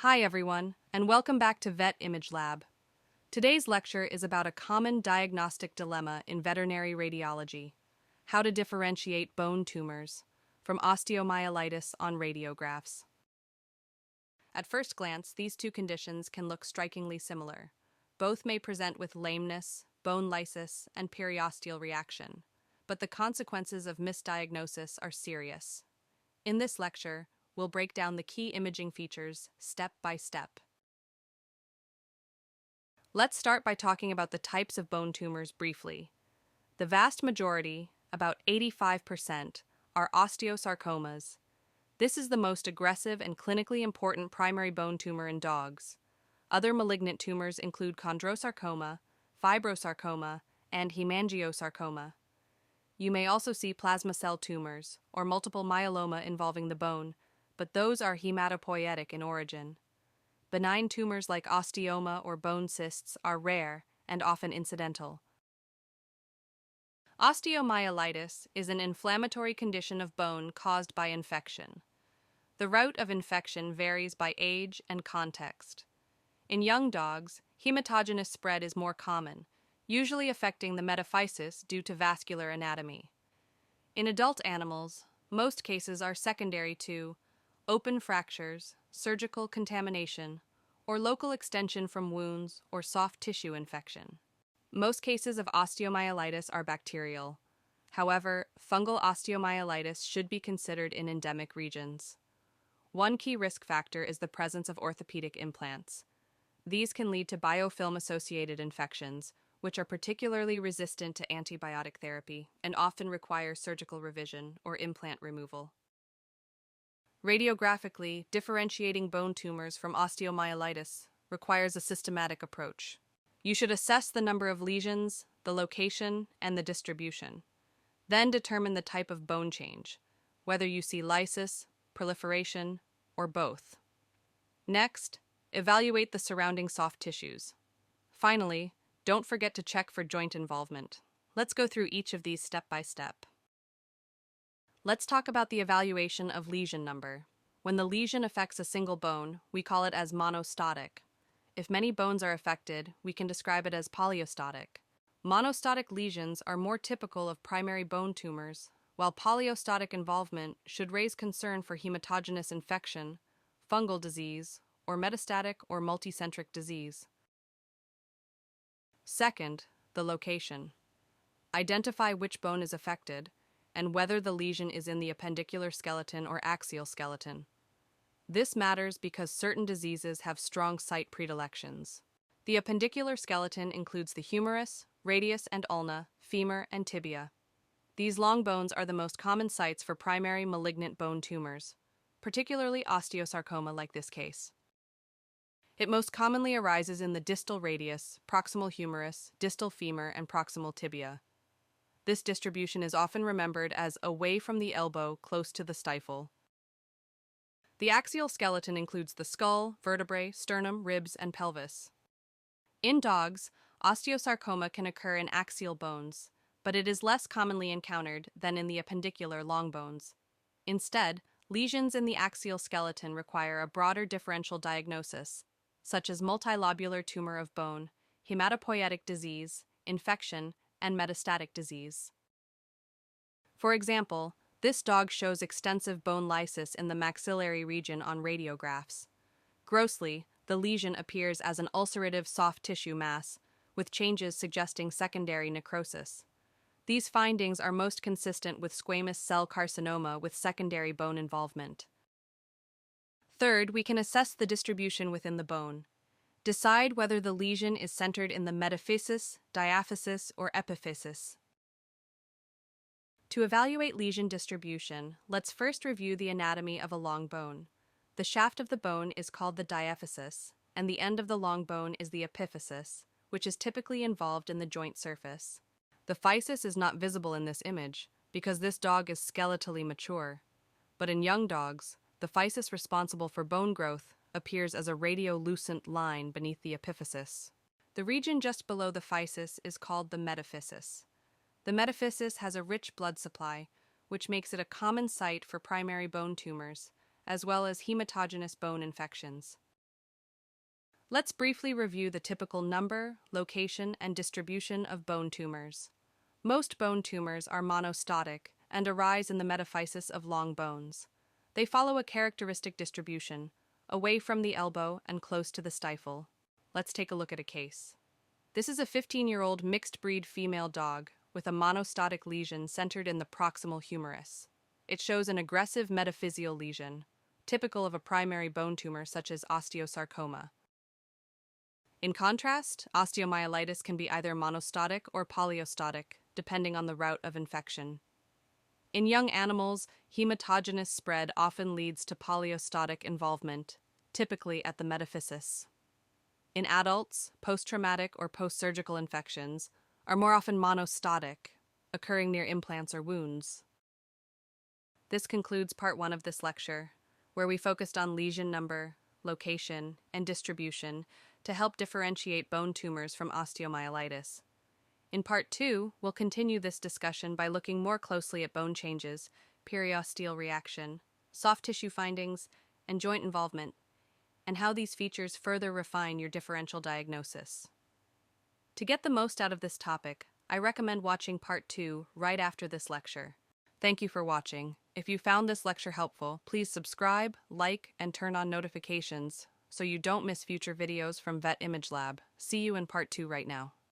Hi everyone, and welcome back to Vet Image Lab. Today's lecture is about a common diagnostic dilemma in veterinary radiology: how to differentiate bone tumors from osteomyelitis on radiographs. At first glance, these two conditions can look strikingly similar. Both may present with lameness, bone lysis, and periosteal reaction, but the consequences of misdiagnosis are serious. In this lecture, we'll break down the key imaging features step by step. Let's start by talking about the types of bone tumors briefly. The vast majority, about 85%, are osteosarcomas. This is the most aggressive and clinically important primary bone tumor in dogs. Other malignant tumors include chondrosarcoma, fibrosarcoma, and hemangiosarcoma. You may also see plasma cell tumors or multiple myeloma involving the bone, but those are hematopoietic in origin. Benign tumors like osteoma or bone cysts are rare and often incidental. Osteomyelitis is an inflammatory condition of bone caused by infection. The route of infection varies by age and context. In young dogs, hematogenous spread is more common, usually affecting the metaphysis due to vascular anatomy. In adult animals, most cases are secondary to open fractures, surgical contamination, or local extension from wounds or soft tissue infection. Most cases of osteomyelitis are bacterial. However, fungal osteomyelitis should be considered in endemic regions. One key risk factor is the presence of orthopedic implants. These can lead to biofilm-associated infections, which are particularly resistant to antibiotic therapy and often require surgical revision or implant removal. Radiographically, differentiating bone tumors from osteomyelitis requires a systematic approach. You should assess the number of lesions, the location, and the distribution. Then determine the type of bone change, whether you see lysis, proliferation, or both. Next, evaluate the surrounding soft tissues. Finally, don't forget to check for joint involvement. Let's go through each of these step by step. Let's talk about the evaluation of lesion number. When the lesion affects a single bone, we call it as monostotic. If many bones are affected, we can describe it as polyostotic. Monostotic lesions are more typical of primary bone tumors, while polyostotic involvement should raise concern for hematogenous infection, fungal disease, or metastatic or multicentric disease. Second, the location. Identify which bone is affected and whether the lesion is in the appendicular skeleton or axial skeleton. This matters because certain diseases have strong site predilections. The appendicular skeleton includes the humerus, radius and ulna, femur, and tibia. These long bones are the most common sites for primary malignant bone tumors, particularly osteosarcoma like this case. It most commonly arises in the distal radius, proximal humerus, distal femur, and proximal tibia. This distribution is often remembered as away from the elbow, close to the stifle. The axial skeleton includes the skull, vertebrae, sternum, ribs, and pelvis. In dogs, osteosarcoma can occur in axial bones, but it is less commonly encountered than in the appendicular long bones. Instead, lesions in the axial skeleton require a broader differential diagnosis, such as multilobular tumor of bone, hematopoietic disease, infection, and metastatic disease. For example, this dog shows extensive bone lysis in the maxillary region on radiographs. Grossly, the lesion appears as an ulcerative soft tissue mass, with changes suggesting secondary necrosis. These findings are most consistent with squamous cell carcinoma with secondary bone involvement. Third, we can assess the distribution within the bone. Decide whether the lesion is centered in the metaphysis, diaphysis, or epiphysis. To evaluate lesion distribution, let's first review the anatomy of a long bone. The shaft of the bone is called the diaphysis, and the end of the long bone is the epiphysis, which is typically involved in the joint surface. The physis is not visible in this image because this dog is skeletally mature, but in young dogs, the physis responsible for bone growth appears as a radiolucent line beneath the epiphysis. The region just below the physis is called the metaphysis. The metaphysis has a rich blood supply, which makes it a common site for primary bone tumors, as well as hematogenous bone infections. Let's briefly review the typical number, location, and distribution of bone tumors. Most bone tumors are monostotic and arise in the metaphysis of long bones. They follow a characteristic distribution, away from the elbow and close to the stifle. Let's take a look at a case. This is a 15-year-old mixed-breed female dog with a monostotic lesion centered in the proximal humerus. It shows an aggressive metaphyseal lesion, typical of a primary bone tumor such as osteosarcoma. In contrast, osteomyelitis can be either monostotic or polyostotic, depending on the route of infection. In young animals, hematogenous spread often leads to polyostotic involvement, typically at the metaphysis. In adults, post-traumatic or post-surgical infections are more often monostotic, occurring near implants or wounds. This concludes part 1 of this lecture, where we focused on lesion number, location, and distribution to help differentiate bone tumors from osteomyelitis. In part 2, we'll continue this discussion by looking more closely at bone changes, periosteal reaction, soft tissue findings, and joint involvement, and how these features further refine your differential diagnosis. To get the most out of this topic, I recommend watching part 2 right after this lecture. Thank you for watching. If you found this lecture helpful, please subscribe, like, and turn on notifications so you don't miss future videos from Vet Image Lab. See you in part 2 right now.